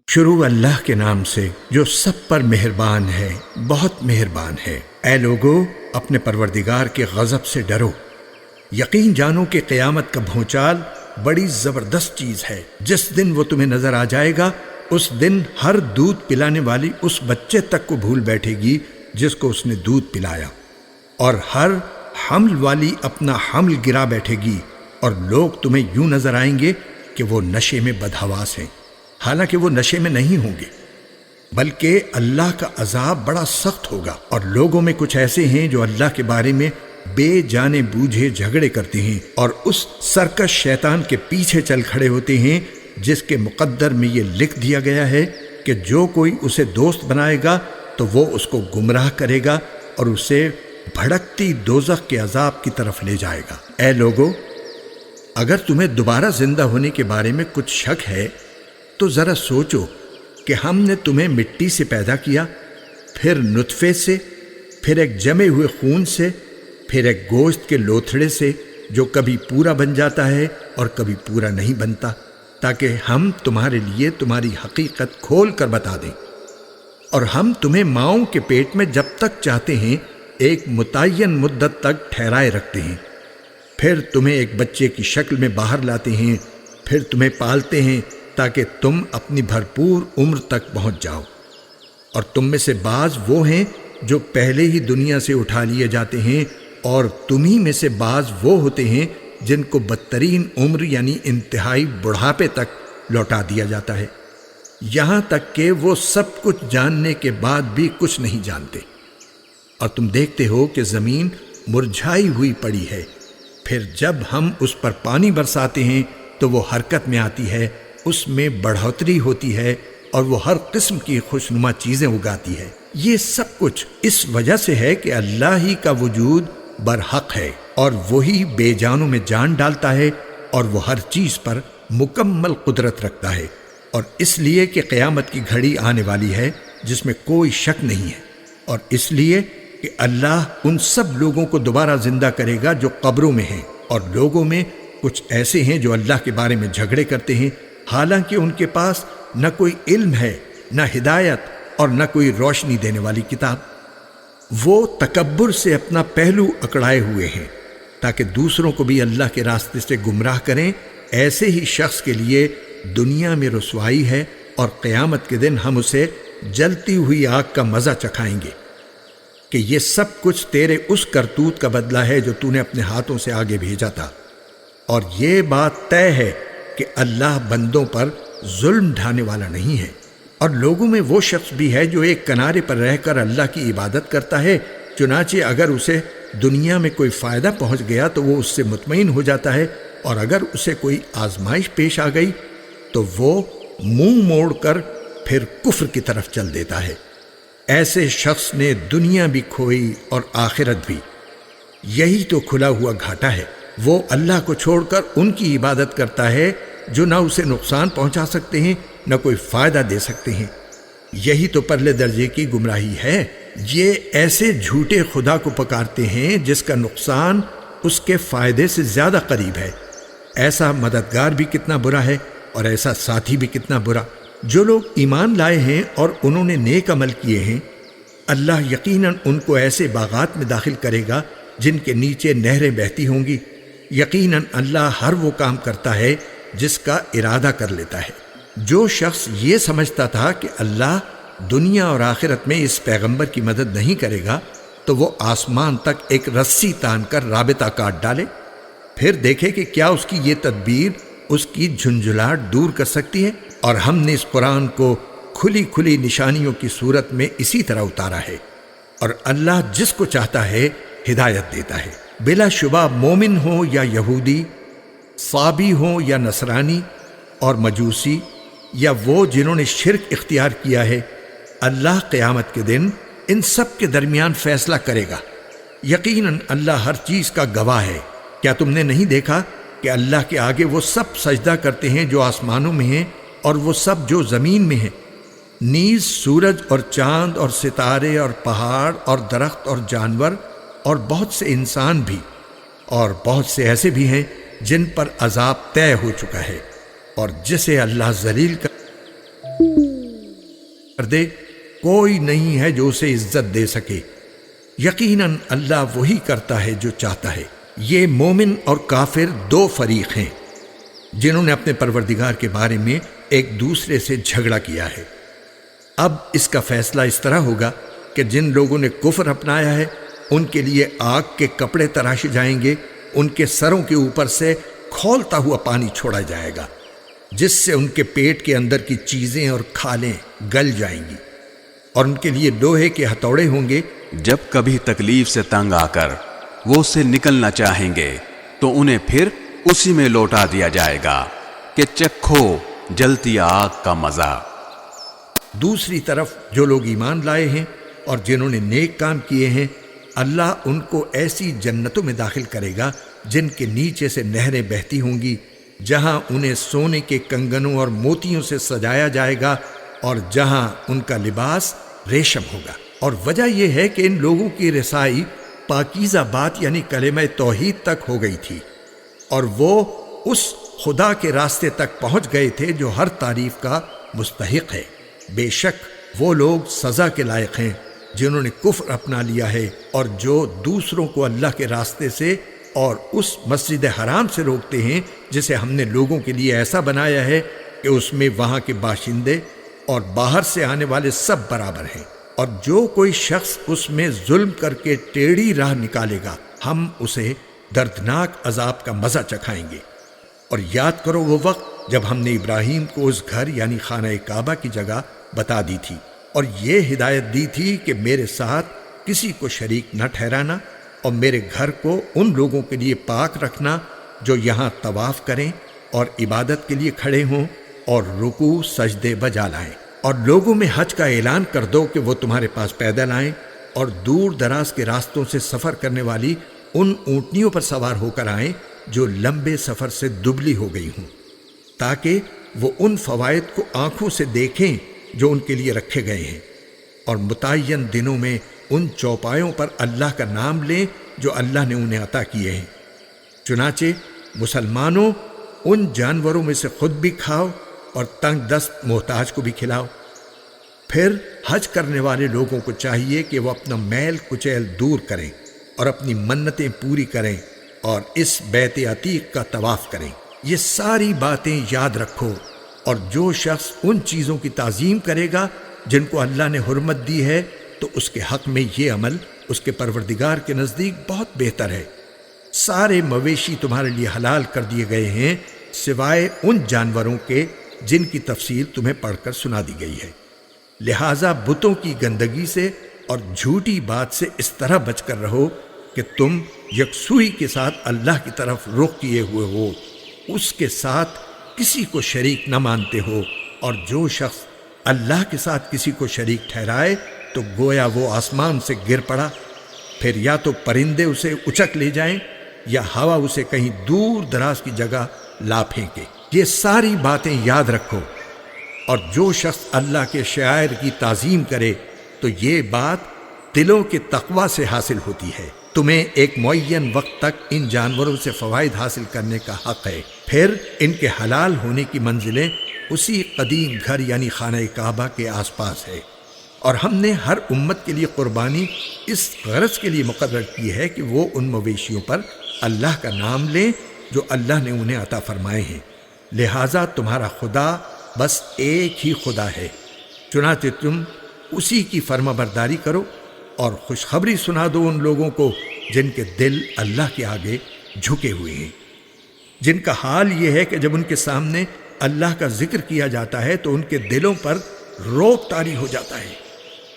شروع اللہ کے نام سے جو سب پر مہربان ہے، بہت مہربان ہے۔ اے لوگو، اپنے پروردگار کے غضب سے ڈرو۔ یقین جانو کہ قیامت کا بھونچال بڑی زبردست چیز ہے۔ جس دن وہ تمہیں نظر آ جائے گا، اس دن ہر دودھ پلانے والی اس بچے تک کو بھول بیٹھے گی جس کو اس نے دودھ پلایا، اور ہر حمل والی اپنا حمل گرا بیٹھے گی، اور لوگ تمہیں یوں نظر آئیں گے کہ وہ نشے میں بدحواس ہیں، حالانکہ وہ نشے میں نہیں ہوں گے، بلکہ اللہ کا عذاب بڑا سخت ہوگا۔ اور لوگوں میں کچھ ایسے ہیں جو اللہ کے بارے میں بے جانے بوجھے جھگڑے کرتے ہیں اور اس سرکش شیطان کے پیچھے چل کھڑے ہوتے ہیں جس کے مقدر میں یہ لکھ دیا گیا ہے کہ جو کوئی اسے دوست بنائے گا تو وہ اس کو گمراہ کرے گا اور اسے بھڑکتی دوزخ کے عذاب کی طرف لے جائے گا۔ اے لوگو، اگر تمہیں دوبارہ زندہ ہونے کے بارے میں کچھ شک ہے تو ذرا سوچو کہ ہم نے تمہیں مٹی سے پیدا کیا، پھر نطفے سے، پھر ایک جمے ہوئے خون سے، پھر ایک گوشت کے لوتھڑے سے جو کبھی پورا بن جاتا ہے اور کبھی پورا نہیں بنتا، تاکہ ہم تمہارے لیے تمہاری حقیقت کھول کر بتا دیں۔ اور ہم تمہیں ماؤں کے پیٹ میں جب تک چاہتے ہیں ایک متعین مدت تک ٹھہرائے رکھتے ہیں، پھر تمہیں ایک بچے کی شکل میں باہر لاتے ہیں، پھر تمہیں پالتے ہیں تاکہ تم اپنی بھرپور عمر تک پہنچ جاؤ۔ اور تم میں سے بعض وہ ہیں جو پہلے ہی دنیا سے اٹھا لیے جاتے ہیں، اور تمہیں میں سے بعض وہ ہوتے ہیں جن کو بدترین عمر یعنی انتہائی بڑھاپے تک لوٹا دیا جاتا ہے، یہاں تک کہ وہ سب کچھ جاننے کے بعد بھی کچھ نہیں جانتے۔ اور تم دیکھتے ہو کہ زمین مرجھائی ہوئی پڑی ہے، پھر جب ہم اس پر پانی برساتے ہیں تو وہ حرکت میں آتی ہے، اس میں بڑھوتری ہوتی ہے، اور وہ ہر قسم کی خوشنما چیزیں اگاتی ہے۔ یہ سب کچھ اس وجہ سے ہے کہ اللہ ہی کا وجود برحق ہے، اور وہی بے جانوں میں جان ڈالتا ہے، اور وہ ہر چیز پر مکمل قدرت رکھتا ہے۔ اور اس لیے کہ قیامت کی گھڑی آنے والی ہے جس میں کوئی شک نہیں ہے، اور اس لیے کہ اللہ ان سب لوگوں کو دوبارہ زندہ کرے گا جو قبروں میں ہیں۔ اور لوگوں میں کچھ ایسے ہیں جو اللہ کے بارے میں جھگڑے کرتے ہیں، حالانکہ ان کے پاس نہ کوئی علم ہے، نہ ہدایت، اور نہ کوئی روشنی دینے والی کتاب۔ وہ تکبر سے اپنا پہلو اکڑائے ہوئے ہیں تاکہ دوسروں کو بھی اللہ کے راستے سے گمراہ کریں۔ ایسے ہی شخص کے لیے دنیا میں رسوائی ہے، اور قیامت کے دن ہم اسے جلتی ہوئی آگ کا مزہ چکھائیں گے کہ یہ سب کچھ تیرے اس کرتوت کا بدلہ ہے جو تو نے اپنے ہاتھوں سے آگے بھیجا تھا۔ اور یہ بات طے ہے کہ اللہ بندوں پر ظلم ڈھانے والا نہیں ہے۔ اور لوگوں میں وہ شخص بھی ہے جو ایک کنارے پر رہ کر اللہ کی عبادت کرتا ہے، چنانچہ اگر اسے دنیا میں کوئی فائدہ پہنچ گیا تو وہ اس سے مطمئن ہو جاتا ہے، اور اگر اسے کوئی آزمائش پیش آ گئی تو وہ منہ موڑ کر پھر کفر کی طرف چل دیتا ہے۔ ایسے شخص نے دنیا بھی کھوئی اور آخرت بھی۔ یہی تو کھلا ہوا گھاٹا ہے۔ وہ اللہ کو چھوڑ کر ان کی عبادت کرتا ہے جو نہ اسے نقصان پہنچا سکتے ہیں نہ کوئی فائدہ دے سکتے ہیں۔ یہی تو پرلے درجے کی گمراہی ہے۔ یہ ایسے جھوٹے خدا کو پکارتے ہیں جس کا نقصان اس کے فائدے سے زیادہ قریب ہے۔ ایسا مددگار بھی کتنا برا ہے، اور ایسا ساتھی بھی کتنا برا۔ جو لوگ ایمان لائے ہیں اور انہوں نے نیک عمل کیے ہیں، اللہ یقیناً ان کو ایسے باغات میں داخل کرے گا جن کے نیچے نہریں بہتی ہوں گی۔ یقیناً اللہ ہر وہ کام کرتا ہے جس کا ارادہ کر لیتا ہے۔ جو شخص یہ سمجھتا تھا کہ اللہ دنیا اور آخرت میں اس پیغمبر کی مدد نہیں کرے گا تو وہ آسمان تک ایک رسی تان کر رابطہ کاٹ ڈالے، پھر دیکھے کہ کیا اس کی یہ تدبیر اس کی جھنجھلاہٹ دور کر سکتی ہے۔ اور ہم نے اس قرآن کو کھلی کھلی نشانیوں کی صورت میں اسی طرح اتارا ہے، اور اللہ جس کو چاہتا ہے ہدایت دیتا ہے۔ بلا شبہ مومن ہو یا یہودی، صابی ہو یا نصرانی اور مجوسی، یا وہ جنہوں نے شرک اختیار کیا ہے، اللہ قیامت کے دن ان سب کے درمیان فیصلہ کرے گا۔ یقیناً اللہ ہر چیز کا گواہ ہے۔ کیا تم نے نہیں دیکھا کہ اللہ کے آگے وہ سب سجدہ کرتے ہیں جو آسمانوں میں ہیں اور وہ سب جو زمین میں ہیں، نیز سورج اور چاند اور ستارے اور پہاڑ اور درخت اور جانور اور بہت سے انسان بھی، اور بہت سے ایسے بھی ہیں جن پر عذاب طے ہو چکا ہے، اور جسے اللہ ذلیل کر دے، کوئی نہیں ہے جو اسے عزت دے سکے۔ یقیناً اللہ وہی کرتا ہے جو چاہتا ہے۔ یہ مومن اور کافر دو فریق ہیں جنہوں نے اپنے پروردگار کے بارے میں ایک دوسرے سے جھگڑا کیا ہے۔ اب اس کا فیصلہ اس طرح ہوگا کہ جن لوگوں نے کفر اپنایا ہے ان کے لیے آگ کے کپڑے تراشے جائیں گے، ان کے سروں کے اوپر سے کھولتا ہوا پانی چھوڑا جائے گا جس سے ان کے پیٹ کے اندر کی چیزیں اور کھالیں گل جائیں گی، اور ان کے لیے لوہے کے ہتھوڑے ہوں گے۔ جب کبھی تکلیف سے تنگ آ کر وہ اس سے نکلنا چاہیں گے تو انہیں پھر اسی میں لوٹا دیا جائے گا کہ چکھو جلتی آگ کا مزہ۔ دوسری طرف جو لوگ ایمان لائے ہیں اور جنہوں نے نیک کام کیے ہیں، اللہ ان کو ایسی جنتوں میں داخل کرے گا جن کے نیچے سے نہریں بہتی ہوں گی، جہاں انہیں سونے کے کنگنوں اور موتیوں سے سجایا جائے گا اور جہاں ان کا لباس ریشم ہوگا۔ اور وجہ یہ ہے کہ ان لوگوں کی رسائی پاکیزہ بات یعنی کلمہ توحید تک ہو گئی تھی، اور وہ اس خدا کے راستے تک پہنچ گئے تھے جو ہر تعریف کا مستحق ہے۔ بے شک وہ لوگ سزا کے لائق ہیں جنہوں نے کفر اپنا لیا ہے اور جو دوسروں کو اللہ کے راستے سے اور اس مسجد حرام سے روکتے ہیں جسے ہم نے لوگوں کے لیے ایسا بنایا ہے کہ اس میں وہاں کے باشندے اور باہر سے آنے والے سب برابر ہیں، اور جو کوئی شخص اس میں ظلم کر کے ٹیڑھی راہ نکالے گا ہم اسے دردناک عذاب کا مزہ چکھائیں گے۔ اور یاد کرو وہ وقت جب ہم نے ابراہیم کو اس گھر یعنی خانہ کعبہ کی جگہ بتا دی تھی اور یہ ہدایت دی تھی کہ میرے ساتھ کسی کو شریک نہ ٹھہرانا اور میرے گھر کو ان لوگوں کے لیے پاک رکھنا جو یہاں طواف کریں اور عبادت کے لیے کھڑے ہوں اور رکوع سجدے بجا لائیں، اور لوگوں میں حج کا اعلان کر دو کہ وہ تمہارے پاس پیدل آئیں اور دور دراز کے راستوں سے سفر کرنے والی ان اونٹنیوں پر سوار ہو کر آئیں جو لمبے سفر سے دبلی ہو گئی ہوں، تاکہ وہ ان فوائد کو آنکھوں سے دیکھیں جو ان کے لیے رکھے گئے ہیں، اور متعین دنوں میں ان چوپایوں پر اللہ کا نام لیں جو اللہ نے انہیں عطا کیے ہیں۔ چنانچہ مسلمانوں ان جانوروں میں سے خود بھی کھاؤ اور تنگ دست محتاج کو بھی کھلاؤ۔ پھر حج کرنے والے لوگوں کو چاہیے کہ وہ اپنا میل کچیل دور کریں اور اپنی منتیں پوری کریں اور اس بیت عتیق کا طواف کریں۔ یہ ساری باتیں یاد رکھو، اور جو شخص ان چیزوں کی تعظیم کرے گا جن کو اللہ نے حرمت دی ہے تو اس کے حق میں یہ عمل اس کے پروردگار کے نزدیک بہت بہتر ہے۔ سارے مویشی تمہارے لیے حلال کر دیے گئے ہیں سوائے ان جانوروں کے جن کی تفصیل تمہیں پڑھ کر سنا دی گئی ہے، لہذا بتوں کی گندگی سے اور جھوٹی بات سے اس طرح بچ کر رہو کہ تم یکسوئی کے ساتھ اللہ کی طرف رخ کیے ہوئے ہو، اس کے ساتھ کسی کو شریک نہ مانتے ہو، اور جو شخص اللہ کے ساتھ کسی کو شریک ٹھہرائے تو گویا وہ آسمان سے گر پڑا، پھر یا تو پرندے اسے اچک لے جائیں یا ہوا اسے کہیں دور دراز کی جگہ لا پھینکے۔ یہ ساری باتیں یاد رکھو، اور جو شخص اللہ کے شعائر کی تعظیم کرے تو یہ بات دلوں کے تقوی سے حاصل ہوتی ہے۔ تمہیں ایک معین وقت تک ان جانوروں سے فوائد حاصل کرنے کا حق ہے، پھر ان کے حلال ہونے کی منزلیں اسی قدیم گھر یعنی خانہ کعبہ کے آس پاس ہے، اور ہم نے ہر امت کے لیے قربانی اس غرض کے لیے مقرر کی ہے کہ وہ ان مویشیوں پر اللہ کا نام لیں جو اللہ نے انہیں عطا فرمائے ہیں، لہٰذا تمہارا خدا بس ایک ہی خدا ہے، چنانچہ تم اسی کی فرما برداری کرو اور خوشخبری سنا دو ان لوگوں کو جن کے دل اللہ کے آگے جھکے ہوئے ہیں، جن کا حال یہ ہے کہ جب ان کے سامنے اللہ کا ذکر کیا جاتا ہے تو ان کے دلوں پر روب طاری ہو جاتا ہے،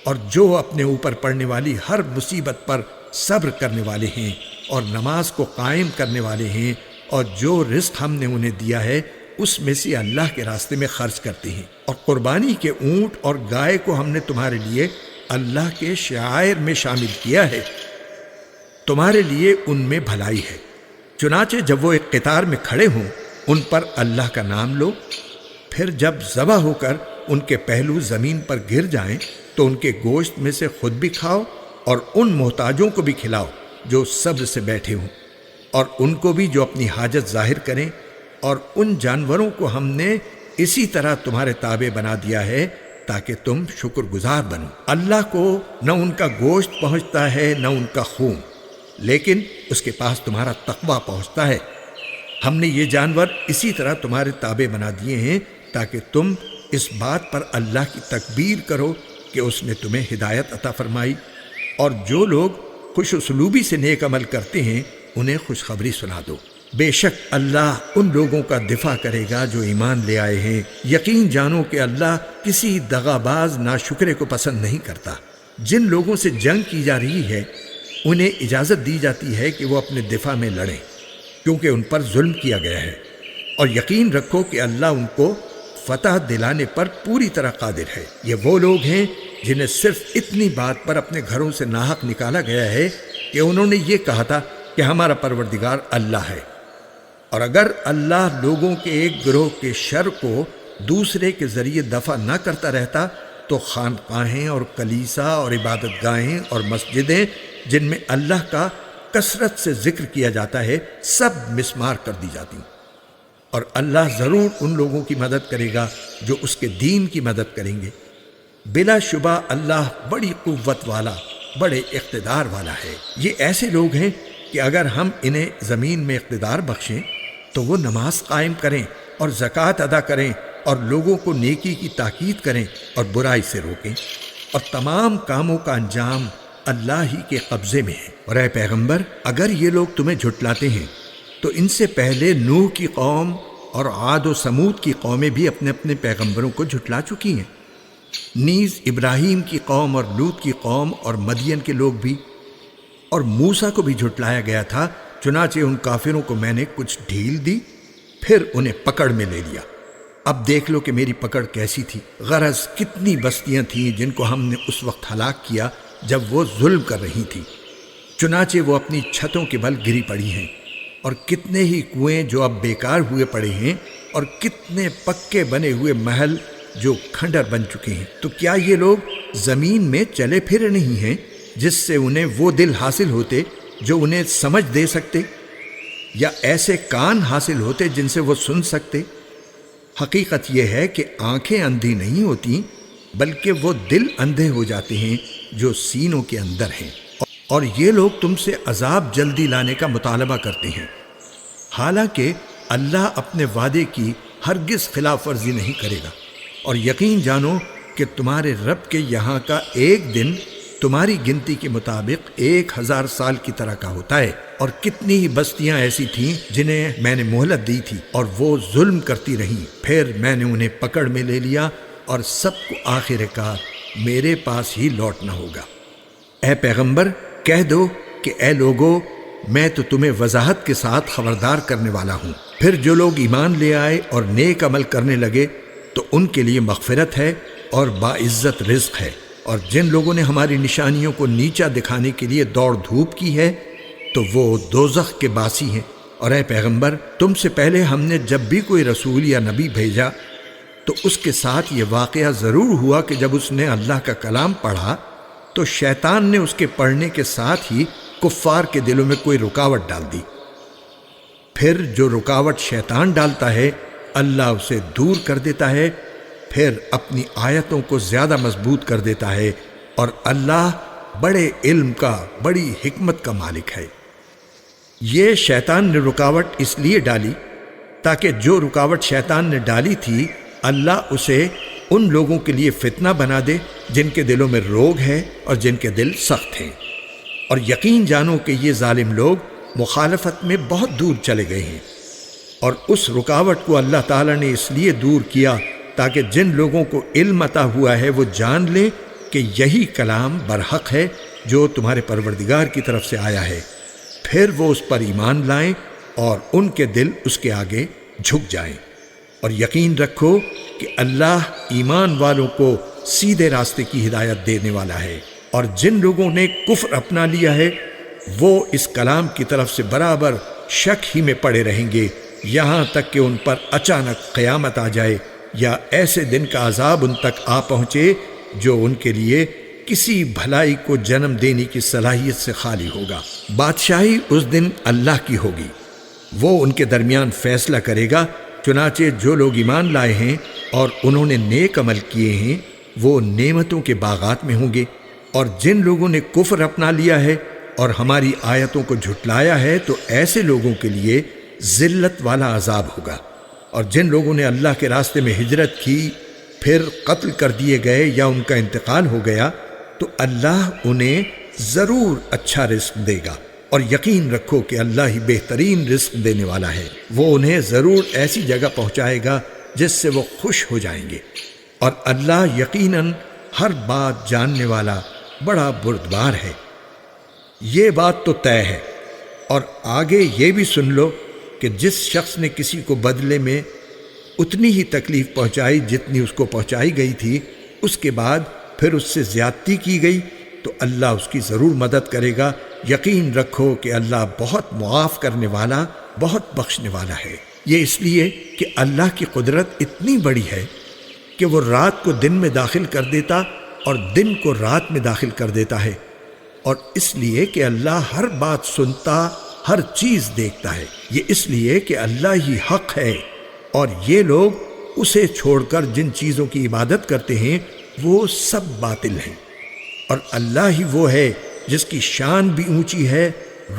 اور جو اپنے اوپر پڑنے والی ہر مصیبت پر صبر کرنے والے ہیں اور نماز کو قائم کرنے والے ہیں، اور جو رزق ہم نے انہیں دیا ہے اس میں سے اللہ کے راستے میں خرچ کرتے ہیں، اور قربانی کے اونٹ اور گائے کو ہم نے تمہارے لیے اللہ کے شعائر میں شامل کیا ہے، تمہارے لیے ان میں بھلائی ہے، چنانچہ جب وہ ایک قطار میں کھڑے ہوں ان پر اللہ کا نام لو، پھر جب ذبح ہو کر ان کے پہلو زمین پر گر جائیں تو ان کے گوشت میں سے خود بھی کھاؤ اور ان محتاجوں کو بھی کھلاؤ جو صبر سے بیٹھے ہوں، اور ان کو بھی جو اپنی حاجت ظاہر کریں، اور ان جانوروں کو ہم نے اسی طرح تمہارے تابع بنا دیا ہے تاکہ تم شکر گزار بنو۔ اللہ کو نہ ان کا گوشت پہنچتا ہے نہ ان کا خون، لیکن اس کے پاس تمہارا تقویٰ پہنچتا ہے۔ ہم نے یہ جانور اسی طرح تمہارے تابع بنا دیے ہیں تاکہ تم اس بات پر اللہ کی تکبیر کرو کہ اس نے تمہیں ہدایت عطا فرمائی، اور جو لوگ خوش اسلوبی سے نیک عمل کرتے ہیں انہیں خوشخبری سنا دو۔ بے شک اللہ ان لوگوں کا دفاع کرے گا جو ایمان لے آئے ہیں۔ یقین جانو کہ اللہ کسی دغاباز ناشکرے کو پسند نہیں کرتا۔ جن لوگوں سے جنگ کی جا رہی ہے انہیں اجازت دی جاتی ہے کہ وہ اپنے دفاع میں لڑیں، کیونکہ ان پر ظلم کیا گیا ہے، اور یقین رکھو کہ اللہ ان کو فتح دلانے پر پوری طرح قادر ہے۔ یہ وہ لوگ ہیں جنہیں صرف اتنی بات پر اپنے گھروں سے ناحق نکالا گیا ہے کہ انہوں نے یہ کہا تھا کہ ہمارا پروردگار اللہ ہے، اور اگر اللہ لوگوں کے ایک گروہ کے شر کو دوسرے کے ذریعے دفع نہ کرتا رہتا تو خانقاہیں اور کلیسا اور عبادت گاہیں اور مسجدیں جن میں اللہ کا کثرت سے ذکر کیا جاتا ہے سب مسمار کر دی جاتی، اور اللہ ضرور ان لوگوں کی مدد کرے گا جو اس کے دین کی مدد کریں گے۔ بلا شبہ اللہ بڑی قوت والا، بڑے اقتدار والا ہے۔ یہ ایسے لوگ ہیں کہ اگر ہم انہیں زمین میں اقتدار بخشیں تو وہ نماز قائم کریں اور زکوٰۃ ادا کریں اور لوگوں کو نیکی کی تاکید کریں اور برائی سے روکیں، اور تمام کاموں کا انجام اللہ ہی کے قبضے میں ہے۔ اور اے پیغمبر، اگر یہ لوگ تمہیں جھٹلاتے ہیں تو ان سے پہلے نوح کی قوم اور عاد و سمود کی قومیں بھی اپنے اپنے پیغمبروں کو جھٹلا چکی ہیں، نیز ابراہیم کی قوم اور لوط کی قوم اور مدین کے لوگ بھی، اور موسیٰ کو بھی جھٹلایا گیا تھا، چنانچہ ان کافروں کو میں نے کچھ ڈھیل دی، پھر انہیں پکڑ میں لے لیا۔ اب دیکھ لو کہ میری پکڑ کیسی تھی۔ غرض کتنی بستیاں تھیں جن کو ہم نے اس وقت ہلاک کیا جب وہ ظلم کر رہی تھیں، چنانچہ وہ اپنی چھتوں کے بل گری پڑی ہیں، اور کتنے ہی کنویں جو اب بیکار ہوئے پڑے ہیں، اور کتنے پکے بنے ہوئے محل جو کھنڈر بن چکے ہیں۔ تو کیا یہ لوگ زمین میں چلے پھرے نہیں ہیں جس سے انہیں وہ دل حاصل ہوتے جو انہیں سمجھ دے سکتے، یا ایسے کان حاصل ہوتے جن سے وہ سن سکتے؟ حقیقت یہ ہے کہ آنکھیں اندھی نہیں ہوتی بلکہ وہ دل اندھے ہو جاتے ہیں جو سینوں کے اندر ہیں۔ اور یہ لوگ تم سے عذاب جلدی لانے کا مطالبہ کرتے ہیں، حالانکہ اللہ اپنے وعدے کی ہرگز خلاف ورزی نہیں کرے گا۔ اور یقین جانو کہ تمہارے رب کے یہاں کا ایک دن تمہاری گنتی کے مطابق 1000 سال کی طرح کا ہوتا ہے۔ اور کتنی ہی بستیاں ایسی تھیں جنہیں میں نے مہلت دی تھی اور وہ ظلم کرتی رہیں، پھر میں نے انہیں پکڑ میں لے لیا، اور سب کو آخر کار میرے پاس ہی لوٹنا ہوگا۔ اے پیغمبر، کہہ دو کہ اے لوگو، میں تو تمہیں وضاحت کے ساتھ خبردار کرنے والا ہوں۔ پھر جو لوگ ایمان لے آئے اور نیک عمل کرنے لگے تو ان کے لیے مغفرت ہے اور باعزت رزق ہے، اور جن لوگوں نے ہماری نشانیوں کو نیچا دکھانے کے لیے دوڑ دھوپ کی ہے تو وہ دوزخ کے باسی ہیں۔ اور اے پیغمبر، تم سے پہلے ہم نے جب بھی کوئی رسول یا نبی بھیجا تو اس کے ساتھ یہ واقعہ ضرور ہوا کہ جب اس نے اللہ کا کلام پڑھا تو شیطان نے اس کے پڑھنے کے ساتھ ہی کفار کے دلوں میں کوئی رکاوٹ ڈال دی۔ پھر جو رکاوٹ شیطان ڈالتا ہے اللہ اسے دور کر دیتا ہے، پھر اپنی آیتوں کو زیادہ مضبوط کر دیتا ہے، اور اللہ بڑے علم کا، بڑی حکمت کا مالک ہے۔ یہ شیطان نے رکاوٹ اس لیے ڈالی تاکہ جو رکاوٹ شیطان نے ڈالی تھی اللہ اسے ان لوگوں کے لیے فتنہ بنا دے جن کے دلوں میں روگ ہے اور جن کے دل سخت ہیں۔ اور یقین جانو کہ یہ ظالم لوگ مخالفت میں بہت دور چلے گئے ہیں، اور اس رکاوٹ کو اللہ تعالیٰ نے اس لیے دور کیا تاکہ جن لوگوں کو علم عطا ہوا ہے وہ جان لیں کہ یہی کلام برحق ہے جو تمہارے پروردگار کی طرف سے آیا ہے، پھر وہ اس پر ایمان لائیں اور ان کے دل اس کے آگے جھک جائیں۔ اور یقین رکھو کہ اللہ ایمان والوں کو سیدھے راستے کی ہدایت دینے والا ہے، اور جن لوگوں نے کفر اپنا لیا ہے وہ اس کلام کی طرف سے برابر شک ہی میں پڑے رہیں گے، یہاں تک کہ ان پر اچانک قیامت آ جائے یا ایسے دن کا عذاب ان تک آ پہنچے جو ان کے لیے کسی بھلائی کو جنم دینے کی صلاحیت سے خالی ہوگا۔ بادشاہی اس دن اللہ کی ہوگی، وہ ان کے درمیان فیصلہ کرے گا، چنانچہ جو لوگ ایمان لائے ہیں اور انہوں نے نیک عمل کیے ہیں وہ نعمتوں کے باغات میں ہوں گے، اور جن لوگوں نے کفر اپنا لیا ہے اور ہماری آیتوں کو جھٹلایا ہے تو ایسے لوگوں کے لیے ذلت والا عذاب ہوگا۔ اور جن لوگوں نے اللہ کے راستے میں ہجرت کی پھر قتل کر دیے گئے یا ان کا انتقال ہو گیا تو اللہ انہیں ضرور اچھا رزق دے گا، اور یقین رکھو کہ اللہ ہی بہترین رزق دینے والا ہے۔ وہ انہیں ضرور ایسی جگہ پہنچائے گا جس سے وہ خوش ہو جائیں گے، اور اللہ یقیناً ہر بات جاننے والا بڑا بردبار ہے۔ یہ بات تو طے ہے، اور آگے یہ بھی سن لو کہ جس شخص نے کسی کو بدلے میں اتنی ہی تکلیف پہنچائی جتنی اس کو پہنچائی گئی تھی، اس کے بعد پھر اس سے زیادتی کی گئی تو اللہ اس کی ضرور مدد کرے گا۔ یقین رکھو کہ اللہ بہت معاف کرنے والا، بہت بخشنے والا ہے۔ یہ اس لیے کہ اللہ کی قدرت اتنی بڑی ہے کہ وہ رات کو دن میں داخل کر دیتا اور دن کو رات میں داخل کر دیتا ہے، اور اس لیے کہ اللہ ہر بات سنتا، ہر چیز دیکھتا ہے۔ یہ اس لیے کہ اللہ ہی حق ہے، اور یہ لوگ اسے چھوڑ کر جن چیزوں کی عبادت کرتے ہیں وہ سب باطل ہیں، اور اللہ ہی وہ ہے جس کی شان بھی اونچی ہے،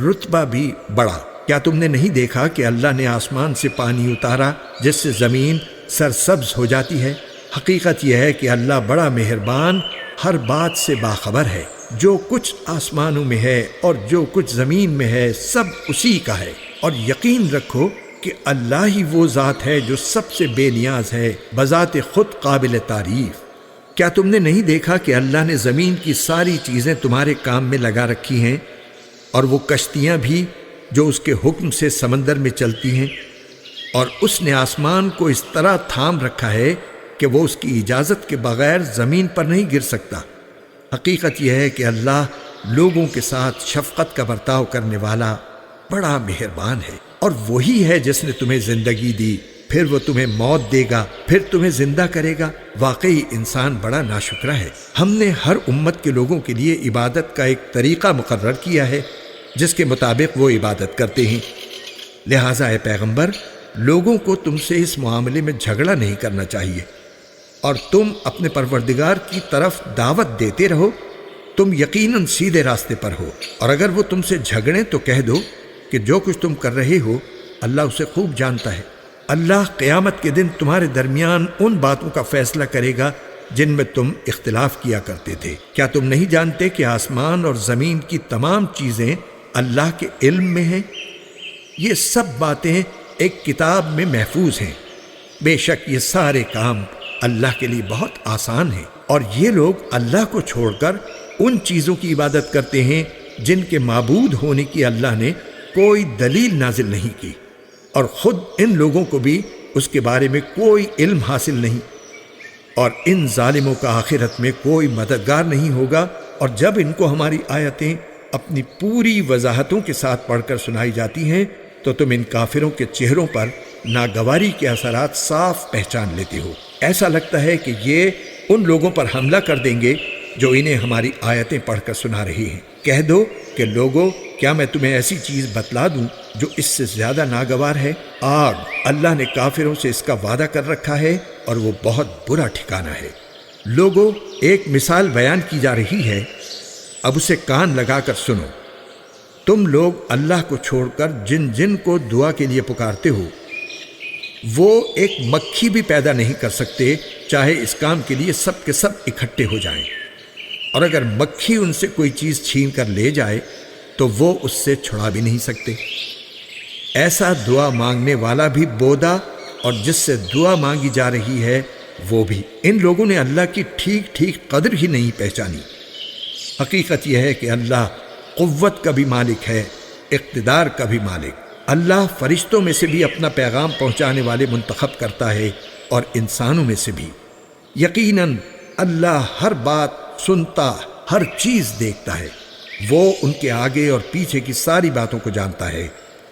رتبہ بھی بڑا۔ کیا تم نے نہیں دیکھا کہ اللہ نے آسمان سے پانی اتارا جس سے زمین سرسبز ہو جاتی ہے؟ حقیقت یہ ہے کہ اللہ بڑا مہربان، ہر بات سے باخبر ہے۔ جو کچھ آسمانوں میں ہے اور جو کچھ زمین میں ہے سب اسی کا ہے، اور یقین رکھو کہ اللہ ہی وہ ذات ہے جو سب سے بے نیاز ہے، بذات خود قابل تعریف۔ کیا تم نے نہیں دیکھا کہ اللہ نے زمین کی ساری چیزیں تمہارے کام میں لگا رکھی ہیں، اور وہ کشتیاں بھی جو اس کے حکم سے سمندر میں چلتی ہیں، اور اس نے آسمان کو اس طرح تھام رکھا ہے کہ وہ اس کی اجازت کے بغیر زمین پر نہیں گر سکتا۔ حقیقت یہ ہے کہ اللہ لوگوں کے ساتھ شفقت کا برتاؤ کرنے والا بڑا مہربان ہے۔ اور وہی ہے جس نے تمہیں زندگی دی، پھر وہ تمہیں موت دے گا، پھر تمہیں زندہ کرے گا۔ واقعی انسان بڑا ناشکرا ہے۔ ہم نے ہر امت کے لوگوں کے لیے عبادت کا ایک طریقہ مقرر کیا ہے جس کے مطابق وہ عبادت کرتے ہیں، لہٰذا اے پیغمبر لوگوں کو تم سے اس معاملے میں جھگڑا نہیں کرنا چاہیے، اور تم اپنے پروردگار کی طرف دعوت دیتے رہو، تم یقیناً سیدھے راستے پر ہو۔ اور اگر وہ تم سے جھگڑیں تو کہہ دو کہ جو کچھ تم کر رہے ہو اللہ اسے خوب جانتا ہے۔ اللہ قیامت کے دن تمہارے درمیان ان باتوں کا فیصلہ کرے گا جن میں تم اختلاف کیا کرتے تھے۔ کیا تم نہیں جانتے کہ آسمان اور زمین کی تمام چیزیں اللہ کے علم میں ہیں؟ یہ سب باتیں ایک کتاب میں محفوظ ہیں۔ بے شک یہ سارے کام اللہ کے لیے بہت آسان ہیں، اور یہ لوگ اللہ کو چھوڑ کر ان چیزوں کی عبادت کرتے ہیں جن کے معبود ہونے کی اللہ نے کوئی دلیل نازل نہیں کی، اور خود ان لوگوں کو بھی اس کے بارے میں کوئی علم حاصل نہیں، اور ان ظالموں کا آخرت میں کوئی مددگار نہیں ہوگا۔ اور جب ان کو ہماری آیتیں اپنی پوری وضاحتوں کے ساتھ پڑھ کر سنائی جاتی ہیں تو تم ان کافروں کے چہروں پر ناگواری کے اثرات صاف پہچان لیتے ہو۔ ایسا لگتا ہے کہ یہ ان لوگوں پر حملہ کر دیں گے جو انہیں ہماری آیتیں پڑھ کر سنا رہی ہیں۔ کہہ دو کہ لوگو کیا میں تمہیں ایسی چیز بتلا دوں جو اس سے زیادہ ناگوار ہے؟ آگ، اللہ نے کافروں سے اس کا وعدہ کر رکھا ہے اور وہ بہت برا ٹھکانہ ہے۔ لوگو ایک مثال بیان کی جا رہی ہے، اب اسے کان لگا کر سنو۔ تم لوگ اللہ کو چھوڑ کر جن جن کو دعا کے لیے پکارتے ہو وہ ایک مکھی بھی پیدا نہیں کر سکتے، چاہے اس کام کے لیے سب کے سب اکٹھے ہو جائیں، اور اگر مکھی ان سے کوئی چیز چھین کر لے جائے تو وہ اس سے چھڑا بھی نہیں سکتے۔ ایسا دعا مانگنے والا بھی بودا، اور جس سے دعا مانگی جا رہی ہے وہ بھی۔ ان لوگوں نے اللہ کی ٹھیک ٹھیک قدر ہی نہیں پہچانی۔ حقیقت یہ ہے کہ اللہ قوت کا بھی مالک ہے، اقتدار کا بھی مالک۔ اللہ فرشتوں میں سے بھی اپنا پیغام پہنچانے والے منتخب کرتا ہے اور انسانوں میں سے بھی۔ یقیناً اللہ ہر بات سنتا، ہر چیز دیکھتا ہے۔ وہ ان کے آگے اور پیچھے کی ساری باتوں کو جانتا ہے،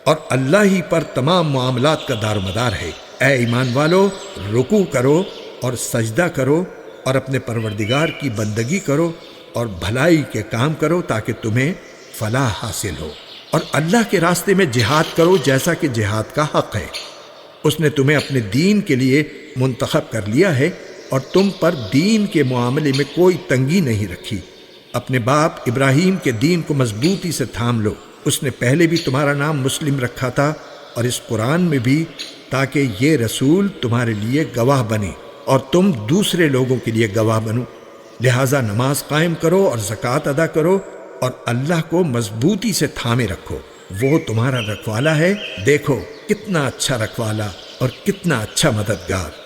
اور اللہ ہی پر تمام معاملات کا دار و مدار ہے۔ اے ایمان والو، رکوع کرو اور سجدہ کرو اور اپنے پروردگار کی بندگی کرو اور بھلائی کے کام کرو تاکہ تمہیں فلاح حاصل ہو، اور اللہ کے راستے میں جہاد کرو جیسا کہ جہاد کا حق ہے۔ اس نے تمہیں اپنے دین کے لیے منتخب کر لیا ہے، اور تم پر دین کے معاملے میں کوئی تنگی نہیں رکھی۔ اپنے باپ ابراہیم کے دین کو مضبوطی سے تھام لو، اس نے پہلے بھی تمہارا نام مسلم رکھا تھا اور اس قرآن میں بھی، تاکہ یہ رسول تمہارے لیے گواہ بنے اور تم دوسرے لوگوں کے لیے گواہ بنو۔ لہٰذا نماز قائم کرو اور زکوٰۃ ادا کرو اور اللہ کو مضبوطی سے تھامے رکھو، وہ تمہارا رکھوالا ہے، دیکھو کتنا اچھا رکھوالا اور کتنا اچھا مددگار۔